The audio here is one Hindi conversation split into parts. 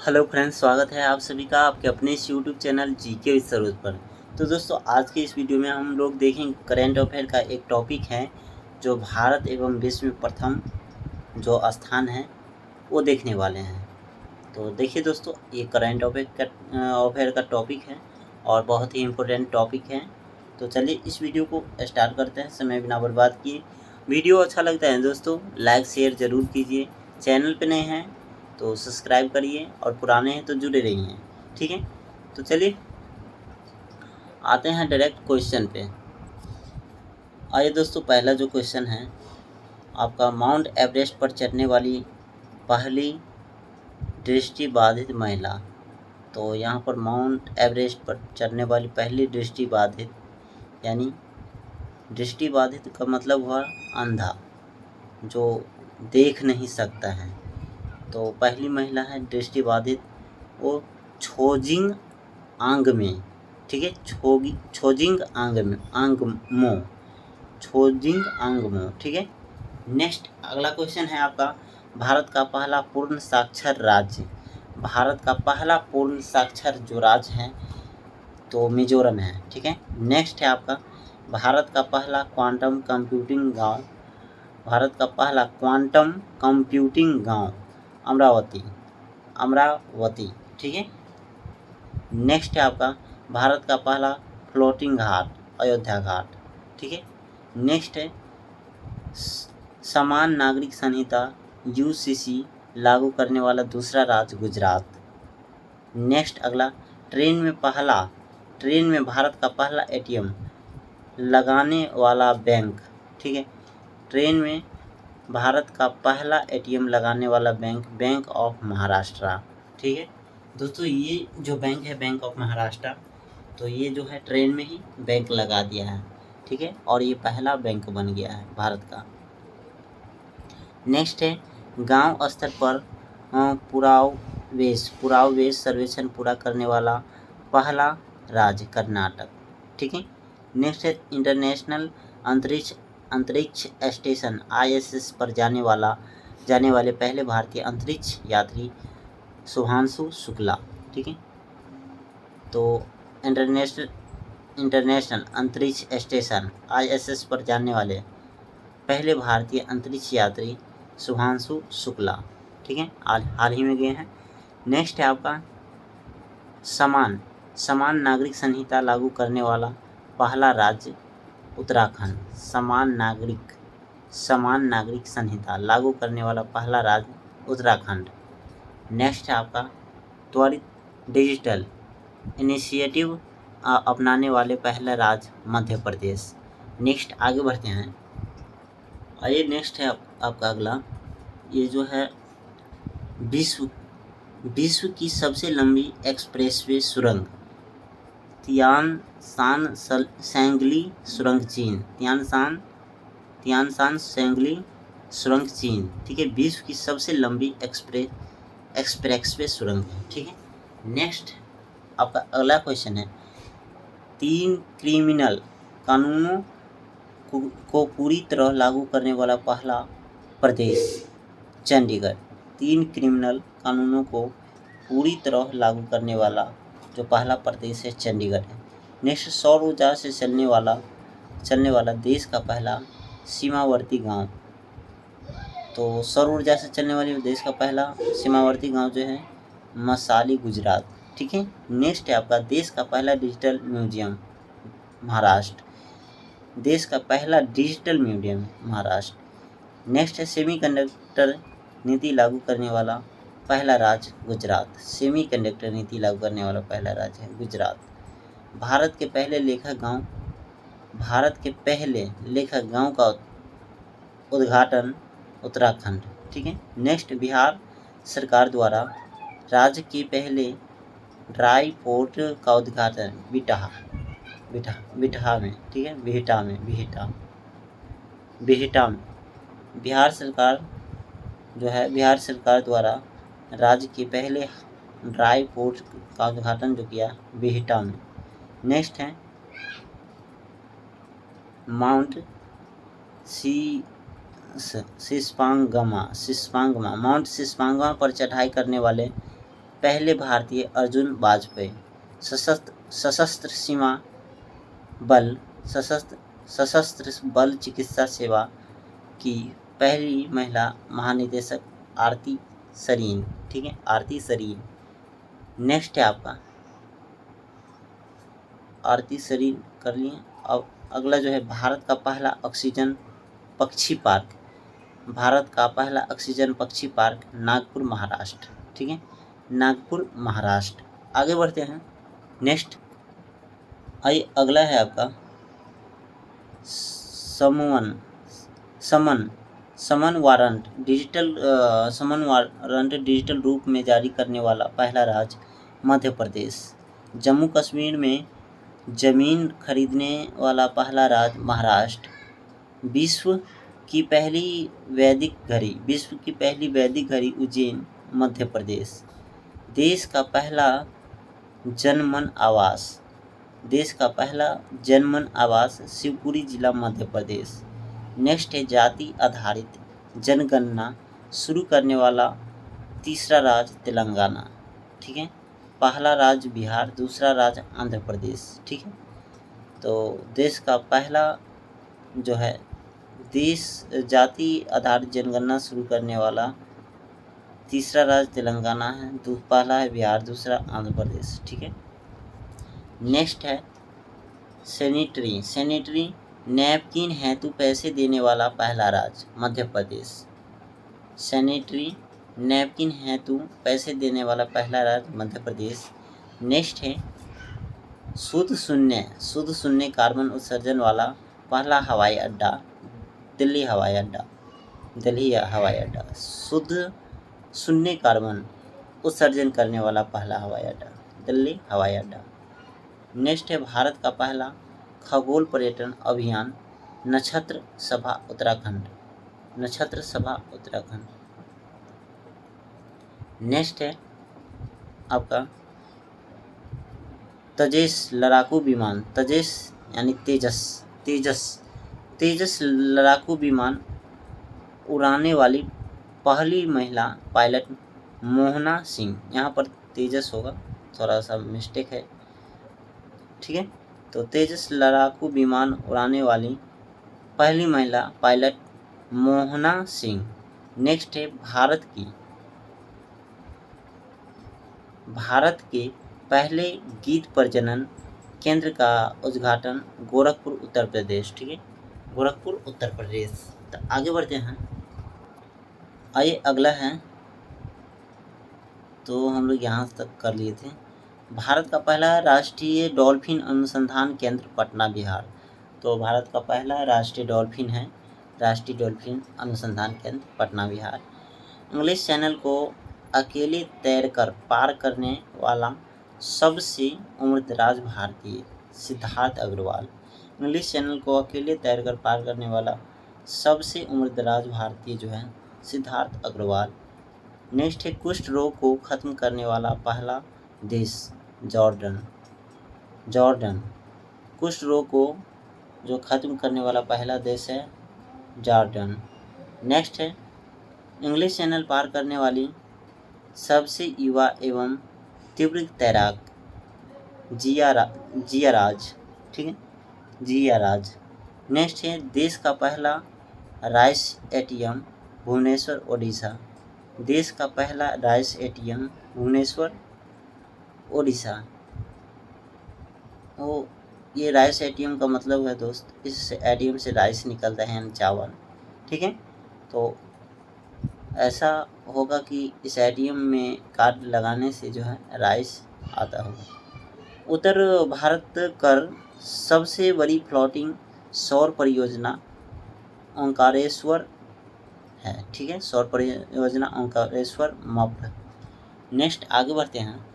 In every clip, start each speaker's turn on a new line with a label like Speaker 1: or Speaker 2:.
Speaker 1: हेलो फ्रेंड्स, स्वागत है आप सभी का आपके अपने इस YouTube channel GK with Saroj पर। तो दोस्तों, आज के इस वीडियो में हम लोग देखेंगे करेंट अफेयर का एक टॉपिक है जो भारत एवं विश्व में प्रथम जो स्थान है वो देखने वाले हैं। तो देखिए दोस्तों, ये करेंट अफेयर का टॉपिक है और बहुत ही इम्पोर्टेंट टॉपिक है। तो चलिए इस वीडियो को स्टार्ट करते हैं समय बिना बर्बाद किए। वीडियो अच्छा लगता है दोस्तों, लाइक शेयर ज़रूर कीजिए। चैनल पे नए हैं तो सब्सक्राइब करिए और पुराने हैं तो जुड़े रहिए। ठीक है, तो चलिए आते हैं डायरेक्ट क्वेश्चन पे। आइए दोस्तों, पहला जो क्वेश्चन है आपका, माउंट एवरेस्ट पर चढ़ने वाली पहली दृष्टिबाधित महिला। तो यहाँ पर माउंट एवरेस्ट पर चढ़ने वाली पहली दृष्टिबाधित, यानी दृष्टिबाधित का मतलब हुआ अंधा, जो देख नहीं सकता है। तो पहली महिला है दृष्टिबाधित, वो छोजिंग आंगमे, ठीक है, छोजिंग आंगमो, छोजिंग आंगमो, ठीक है। नेक्स्ट अगला क्वेश्चन है आपका, भारत का पहला पूर्ण साक्षर राज्य। भारत का पहला पूर्ण साक्षर जो राज्य है तो मिजोरम है, ठीक है। नेक्स्ट है आपका, भारत का पहला क्वांटम कंप्यूटिंग गांव। भारत का पहला क्वांटम कंप्यूटिंग गांव अमरावती, ठीक है। नेक्स्ट है आपका, भारत का पहला फ्लोटिंग घाट अयोध्या घाट, ठीक है। नेक्स्ट है, समान नागरिक संहिता यूसीसी लागू करने वाला दूसरा राज्य गुजरात। नेक्स्ट अगला, ट्रेन में भारत का पहला एटीएम लगाने वाला बैंक, ठीक है। ट्रेन में भारत का पहला एटीएम लगाने वाला बैंक ऑफ महाराष्ट्र, ठीक है। दोस्तों, ये जो बैंक है बैंक ऑफ महाराष्ट्र, तो ये जो है ट्रेन में ही बैंक लगा दिया है, ठीक है, और ये पहला बैंक बन गया है भारत का। नेक्स्ट है, गांव स्तर पर पुरावेश सर्वेक्षण पूरा करने वाला पहला राज्य कर्नाटक, ठीक है। नेक्स्ट है, इंटरनेशनल अंतरिक्ष स्टेशन ISS पर जाने वाले पहले भारतीय अंतरिक्ष यात्री शुभांशु शुक्ला, ठीक है। तो इंटरनेशनल अंतरिक्ष स्टेशन ISS पर जाने वाले पहले भारतीय अंतरिक्ष यात्री शुभांशु शुक्ला, ठीक है, हाल ही में गए हैं। नेक्स्ट है आपका, समान नागरिक संहिता लागू करने वाला पहला राज्य उत्तराखंड। समान नागरिक संहिता लागू करने वाला पहला राज्य उत्तराखंड। नेक्स्ट है आपका, त्वरित डिजिटल इनिशिएटिव अपनाने वाले पहला राज्य मध्य प्रदेश। नेक्स्ट आगे बढ़ते हैं। आइए नेक्स्ट है आपका अगला, ये जो है विश्व की सबसे लंबी एक्सप्रेसवे सुरंग तियानशान सेंगली सुरंग चीन। तियानशान सेंगली सुरंग चीन, ठीक है, विश्व की सबसे लंबी एक्सप्रेसवे सुरंग है, ठीक है। नेक्स्ट आपका अगला क्वेश्चन है, 3 क्रिमिनल कानूनों को पूरी तरह लागू करने वाला पहला प्रदेश चंडीगढ़। 3 क्रिमिनल कानूनों को पूरी तरह लागू करने वाला जो पहला प्रदेश है चंडीगढ़ है। नेक्स्ट, सौर ऊर्जा से चलने वाला देश का पहला सीमावर्ती गांव। तो सौर ऊर्जा से चलने वाली देश का पहला सीमावर्ती गांव जो है मसाली, गुजरात, ठीक है। नेक्स्ट है आपका, देश का पहला डिजिटल म्यूजियम महाराष्ट्र। देश का पहला डिजिटल म्यूजियम महाराष्ट्र। नेक्स्ट है, सेमीकंडक्टर नीति लागू करने वाला पहला राज्य गुजरात। सेमीकंडक्टर नीति लागू करने वाला पहला राज्य है गुजरात। भारत के पहले लेखक गांव का उद्घाटन उत्तराखंड, ठीक है। नेक्स्ट, बिहार सरकार द्वारा राज्य के पहले ड्राई पोर्ट का उद्घाटन बिठा में, ठीक है, बिहटा में बिहार सरकार द्वारा राज्य के पहले ड्राई पोर्ट का उद्घाटन जो किया बिहटा में। नेक्स्ट है, माउंट सिस्पांगमा पर चढ़ाई करने वाले पहले भारतीय अर्जुन वाजपेयी। सशस्त्र सीमा बल सशस्त्र बल चिकित्सा सेवा की पहली महिला महानिदेशक आरती सरीन। ठीक है, आरती सरीन। नेक्स्ट है आपका आरती सरीन कर लिए। अब अगला जो है भारत का पहला ऑक्सीजन पक्षी पार्क। भारत का पहला ऑक्सीजन पक्षी पार्क नागपुर महाराष्ट्र। ठीक है, नागपुर महाराष्ट्र। आगे बढ़ते हैं। नेक्स्ट आइए, अगला है आपका समन वारंट डिजिटल रूप में जारी करने वाला पहला राज्य मध्य प्रदेश। जम्मू कश्मीर में जमीन खरीदने वाला पहला राज्य महाराष्ट्र। विश्व की पहली वैदिक घड़ी उज्जैन मध्य प्रदेश। देश का पहला जनमन आवास शिवपुरी जिला मध्य प्रदेश। नेक्स्ट है जाति आधारित जनगणना शुरू करने वाला तीसरा राज्य तेलंगाना। ठीक है, पहला राज्य बिहार, दूसरा राज्य आंध्र प्रदेश। ठीक है, तो देश का पहला जो है जाति आधारित जनगणना शुरू करने वाला तीसरा राज्य तेलंगाना है, पहला है बिहार, दूसरा आंध्र प्रदेश। ठीक है, नेक्स्ट है सैनिटरी नैपकिन हेतु पैसे देने वाला पहला राज्य मध्य प्रदेश। सैनिटरी नैपकिन हेतु पैसे देने वाला पहला राज्य मध्य प्रदेश। नेक्स्ट है शुद्ध शून्य कार्बन उत्सर्जन वाला पहला हवाई अड्डा दिल्ली हवाई अड्डा। शुद्ध शून्य कार्बन उत्सर्जन करने वाला पहला हवाई अड्डा दिल्ली हवाई अड्डा। नेक्स्ट है भारत का पहला खगोल पर्यटन अभियान नक्षत्र सभा उत्तराखंड। नेक्स्ट है आपका तेजस लड़ाकू विमान। तेजस यानी तेजस लड़ाकू विमान उड़ाने वाली पहली महिला पायलट मोहना सिंह। यहाँ पर तेजस होगा, थोड़ा सा मिस्टेक है। ठीक है, तो तेजस लड़ाकू विमान उड़ाने वाली पहली महिला पायलट मोहना सिंह। नेक्स्ट है भारत के पहले गीत प्रजनन केंद्र का उद्घाटन गोरखपुर उत्तर प्रदेश। ठीक है, गोरखपुर उत्तर प्रदेश। तो आगे बढ़ते हैं। आइए, अगला है, तो हम लोग यहाँ तक कर लिए थे। भारत का पहला राष्ट्रीय डॉल्फिन अनुसंधान केंद्र पटना बिहार। तो भारत का पहला राष्ट्रीय डॉल्फिन अनुसंधान केंद्र पटना बिहार। इंग्लिश चैनल को अकेले तैरकर पार करने वाला सबसे उम्रदराज भारतीय सिद्धार्थ अग्रवाल। इंग्लिश चैनल को अकेले तैरकर पार करने वाला सबसे उम्रदराज भारतीय जो है सिद्धार्थ अग्रवाल। नेक्स्ट है कुष्ठ रोग को खत्म करने वाला पहला देश जॉर्डन। कुष्ठ रोग को जो खत्म करने वाला पहला देश है जॉर्डन। नेक्स्ट है इंग्लिश चैनल पार करने वाली सबसे युवा एवं तीव्र तैराक जिया राज। ठीक है, जिया राज। नेक्स्ट है देश का पहला राइस एटीएम भुवनेश्वर ओडिशा। देश का पहला राइस एटीएम भुवनेश्वर ओडिशा। ये राइस एटीएम का मतलब है दोस्त, इस एटीएम से राइस निकलता है यानी चावल। ठीक है, तो ऐसा होगा कि इस एटीएम में कार्ड लगाने से जो है राइस आता होगा। उत्तर भारत कर सबसे बड़ी फ्लोटिंग सौर परियोजना ओंकारेश्वर है। ठीक है, सौर परियोजना ओंकारेश्वर मप्र। नेक्स्ट आगे बढ़ते हैं।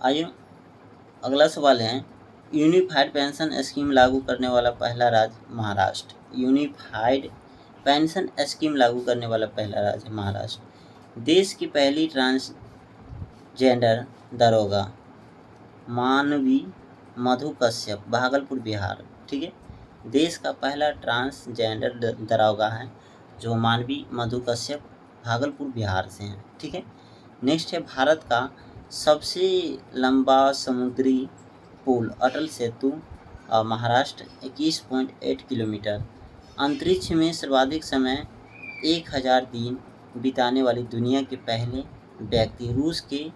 Speaker 1: आइए, अगला सवाल है यूनिफाइड पेंशन स्कीम लागू करने वाला पहला राज्य महाराष्ट्र। यूनिफाइड पेंशन स्कीम लागू करने वाला पहला राज्य महाराष्ट्र। देश की पहली ट्रांसजेंडर दरोगा मानवी मधु कश्यप भागलपुर बिहार। ठीक है, देश का पहला ट्रांसजेंडर दरोगा है जो मानवी मधु कश्यप भागलपुर बिहार से हैं। ठीक है, नेक्स्ट है भारत का सबसे लंबा समुद्री पुल अटल सेतु महाराष्ट्र 21.8 किलोमीटर। अंतरिक्ष में सर्वाधिक समय 1000 दिन बिताने वाली दुनिया के पहले व्यक्ति रूस के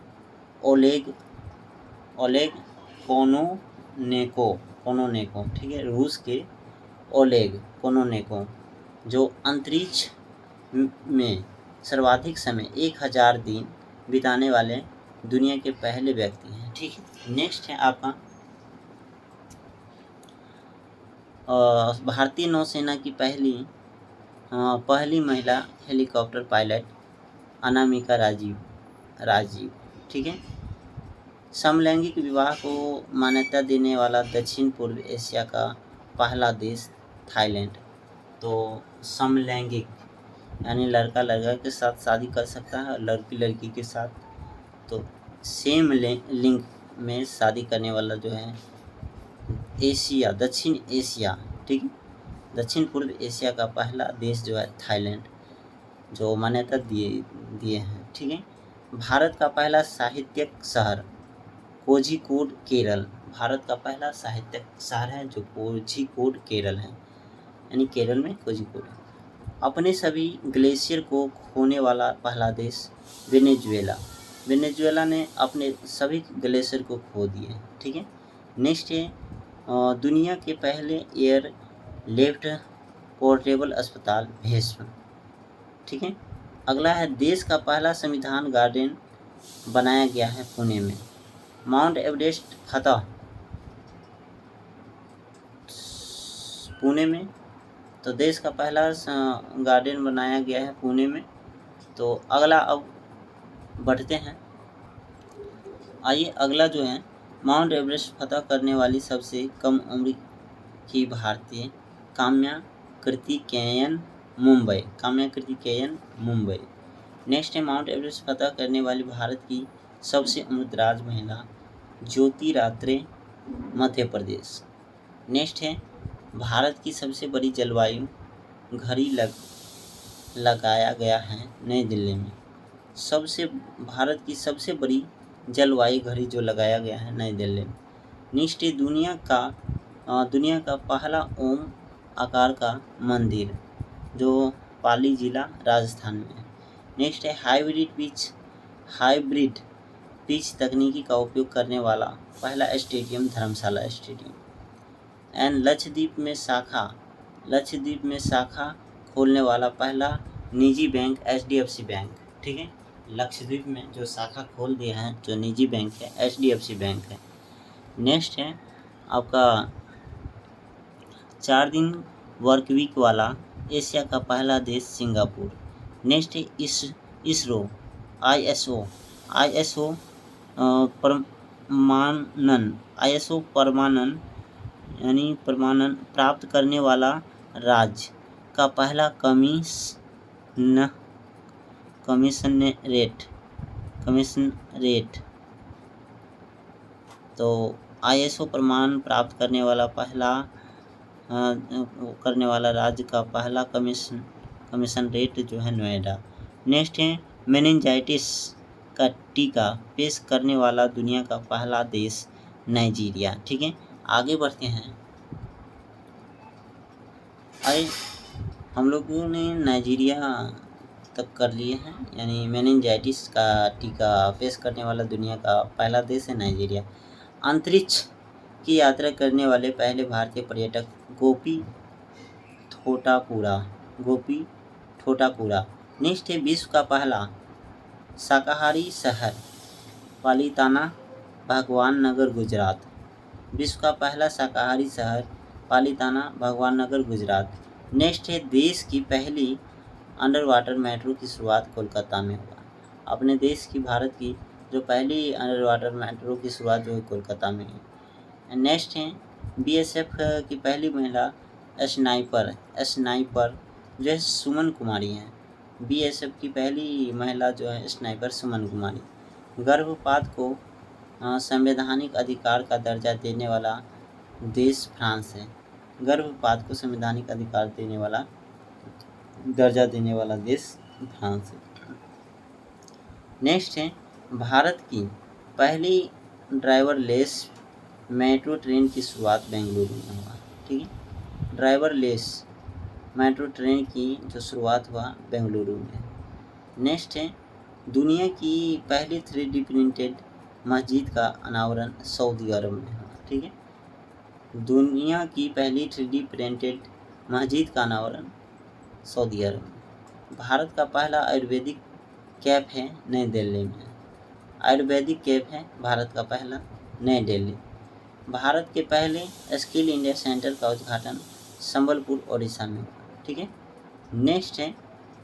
Speaker 1: ओलेग ओलेग कोनोनेको, ठीक है, रूस के ओलेग कोनोनेको जो अंतरिक्ष में सर्वाधिक समय 1000 दिन बिताने वाले दुनिया के पहले व्यक्ति हैं, ठीक है। नेक्स्ट है आपका भारतीय नौसेना की पहली महिला हेलीकॉप्टर पायलट अनामिका राजीव, ठीक है। समलैंगिक विवाह को मान्यता देने वाला दक्षिण पूर्व एशिया का पहला देश थाईलैंड। तो समलैंगिक यानी लड़का लड़का के साथ शादी कर सकता है और लड़की लड़की के साथ, तो सेम लिंग में शादी करने वाला जो है एशिया, दक्षिण एशिया, ठीक है, दक्षिण पूर्व एशिया का पहला देश जो है थाईलैंड, जो मान्यता दिए हैं, ठीक है। भारत का पहला साहित्यिक शहर कोझिकोड केरल, भारत का पहला साहित्यिक शहर है जो कोझिकोड केरल है, यानी केरल में कोझिकोड। अपने सभी ग्लेशियर को खोने वाला पहला देश वेनेजुएला ने अपने सभी ग्लेशियर को खो दिए, ठीक है। नेक्स्ट है दुनिया के पहले एयर लिफ्ट पोर्टेबल अस्पताल भीष्म, ठीक है। अगला है देश का पहला संविधान गार्डन बनाया गया है पुणे में। माउंट एवरेस्ट फतह पुणे में, तो देश का पहला गार्डन बनाया गया है पुणे में। तो अगला अब बढ़ते हैं, आइए अगला जो है माउंट एवरेस्ट फतह करने वाली सबसे कम उम्र की भारतीय काम्या कार्तिकेयन मुंबई। नेक्स्ट है माउंट एवरेस्ट फतह करने वाली भारत की सबसे उम्रदराज महिला ज्योति रात्रे मध्य प्रदेश। नेक्स्ट है भारत की सबसे बड़ी जलवायु घड़ी लगाया गया है नई दिल्ली में। भारत की सबसे बड़ी जलवायु घड़ी जो लगाया गया है नई दिल्ली में। नेक्स्ट है दुनिया का पहला ओम आकार का मंदिर जो पाली जिला राजस्थान में है। नेक्स्ट है हाइब्रिड पिच तकनीकी का उपयोग करने वाला पहला stadium Dharamshala stadium. And Lakshadweep में शाखा खोलने वाला पहला निजी बैंक HDFC बैंक, ठीक है। लक्षद्वीप में जो शाखा खोल दिया है जो निजी बैंक है HDFC बैंक है। नेक्स्ट है आपका 4 दिन वर्क वीक वाला एशिया का पहला देश सिंगापुर। नेक्स्ट है ISRO प्रमाणन प्राप्त करने वाला राज्य का पहला कमिश्नरेट। तो ISO प्रमाण प्राप्त करने वाला राज्य का पहला कमिश्नरेट जो है नोएडा। नेक्स्ट है मेनिंजाइटिस का टीका पेश करने वाला दुनिया का पहला देश नाइजीरिया, ठीक है। आगे बढ़ते हैं, हम लोगों ने नाइजीरिया तक कर लिए हैं, यानी मेनिंजाइटिस का टीका पेश करने वाला दुनिया का पहला देश है नाइजीरिया। अंतरिक्ष की यात्रा करने वाले पहले भारतीय पर्यटक गोपी ठोटापुरा। नेक्स्ट है विश्व का पहला शाकाहारी शहर पालिताना भगवान नगर गुजरात। विश्व का पहला शाकाहारी शहर पालिताना भगवान नगर गुजरात। नेक्स्ट है देश की पहली अंडर वाटर मेट्रो की शुरुआत कोलकाता में हुआ। अपने देश की भारत की जो पहली अंडर वाटर मेट्रो की शुरुआत जो है कोलकाता में हुई। नेक्स्ट है BSF की पहली महिला स्नाइपर जो है सुमन कुमारी हैं। BSF की पहली महिला जो है स्नाइपर सुमन कुमारी। गर्भपात को संवैधानिक अधिकार का दर्जा देने वाला देश फ्रांस है। गर्भपात को संवैधानिक अधिकार दर्जा देने वाला देश फ्रांस है। नेक्स्ट है भारत की पहली ड्राइवरलेस मेट्रो ट्रेन की शुरुआत बेंगलुरु में हुआ। ठीक है, ड्राइवरलेस मेट्रो ट्रेन की जो शुरुआत हुआ बेंगलुरु में। नेक्स्ट है दुनिया की पहली 3D प्रिंटेड मस्जिद का अनावरण सऊदी अरब में हुआ। ठीक है, दुनिया की पहली 3D प्रिंटेड मस्जिद का अनावरण सऊदी अरब में। भारत का पहला आयुर्वेदिक कैंप है नई दिल्ली में। आयुर्वेदिक कैंप है भारत का पहला नई दिल्ली। भारत के पहले स्किल इंडिया सेंटर का उद्घाटन संबलपुर ओडिशा में हुआ। ठीक है, नेक्स्ट है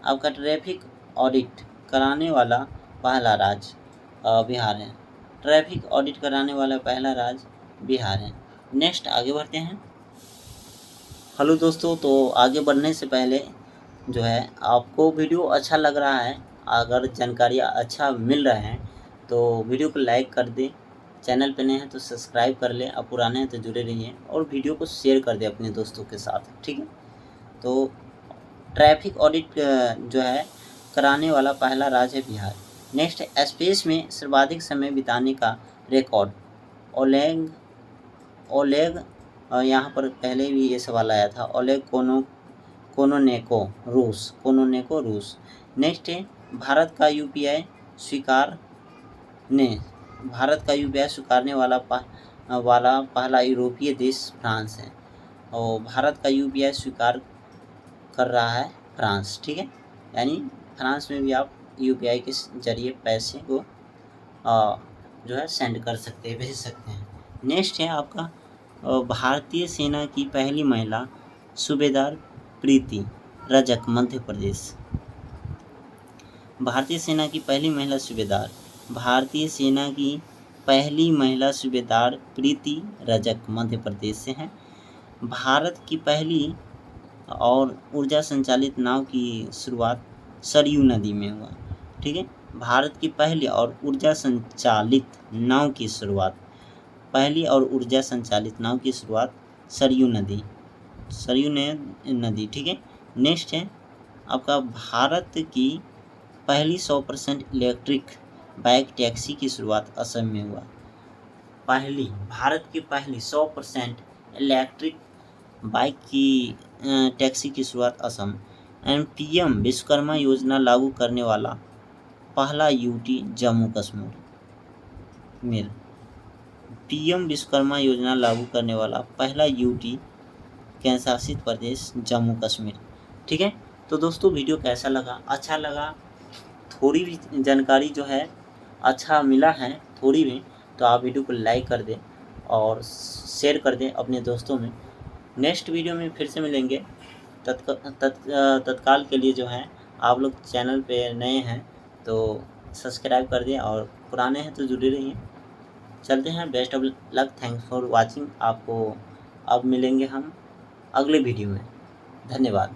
Speaker 1: आपका ट्रैफिक ऑडिट कराने वाला पहला राज्य बिहार है। ट्रैफिक ऑडिट कराने वाला पहला राज्य बिहार है। नेक्स्ट आगे बढ़ते हैं। हेलो दोस्तों, तो आगे बढ़ने से पहले जो है आपको वीडियो अच्छा लग रहा है, अगर जानकारियाँ अच्छा मिल रहा है तो वीडियो को लाइक कर दें, चैनल पे नए हैं तो सब्सक्राइब कर लें, अब पुराने हैं तो जुड़े रहिए और वीडियो को शेयर कर दें अपने दोस्तों के साथ। ठीक है, तो ट्रैफिक ऑडिट जो है कराने वाला पहला राज्य है बिहार। नेक्स्ट है स्पेस में सर्वाधिक समय बिताने का रिकॉर्ड ओलेग यहाँ पर पहले भी ये सवाल आया था। ओलेग कोनोनेको रूस। नेक्स्ट है भारत का यूपीआई स्वीकारने वाला पहला यूरोपीय देश फ्रांस है और भारत का यूपीआई स्वीकार कर रहा है फ्रांस। ठीक है, यानी फ्रांस में भी आप यूपीआई के जरिए पैसे को जो है सेंड कर सकते हैं, भेज सकते हैं। नेक्स्ट है आपका भारतीय सेना की पहली महिला सूबेदार प्रीति रजक मध्य प्रदेश। भारतीय सेना की पहली महिला सूबेदार प्रीति रजक मध्य प्रदेश से हैं। भारत की पहली और ऊर्जा संचालित नाव की शुरुआत सरयू नदी में हुआ। ठीक है, भारत की पहली और ऊर्जा संचालित नाव की शुरुआत सरयू नदी। ठीक है, नेक्स्ट है आपका भारत की पहली 100% इलेक्ट्रिक बाइक टैक्सी की शुरुआत असम में हुआ। भारत की पहली 100% इलेक्ट्रिक बाइक की टैक्सी की शुरुआत असम। पीएम विश्वकर्मा योजना लागू करने वाला पहला यूटी जम्मू कश्मीर। पीएम विश्वकर्मा योजना लागू करने वाला पहला यूटी केंद्र शासित प्रदेश जम्मू कश्मीर। ठीक है, तो दोस्तों वीडियो कैसा लगा? अच्छा लगा, थोड़ी भी जानकारी जो है अच्छा मिला है थोड़ी भी, तो आप वीडियो को लाइक कर दें और शेयर कर दें अपने दोस्तों में। नेक्स्ट वीडियो में फिर से मिलेंगे। तत्काल के लिए जो है आप लोग चैनल पे नए हैं तो सब्सक्राइब कर दें और पुराने हैं तो जुड़े रहिए। चलते हैं, best of luck, thanks for watching. आपको अब मिलेंगे हम अगले वीडियो में। धन्यवाद।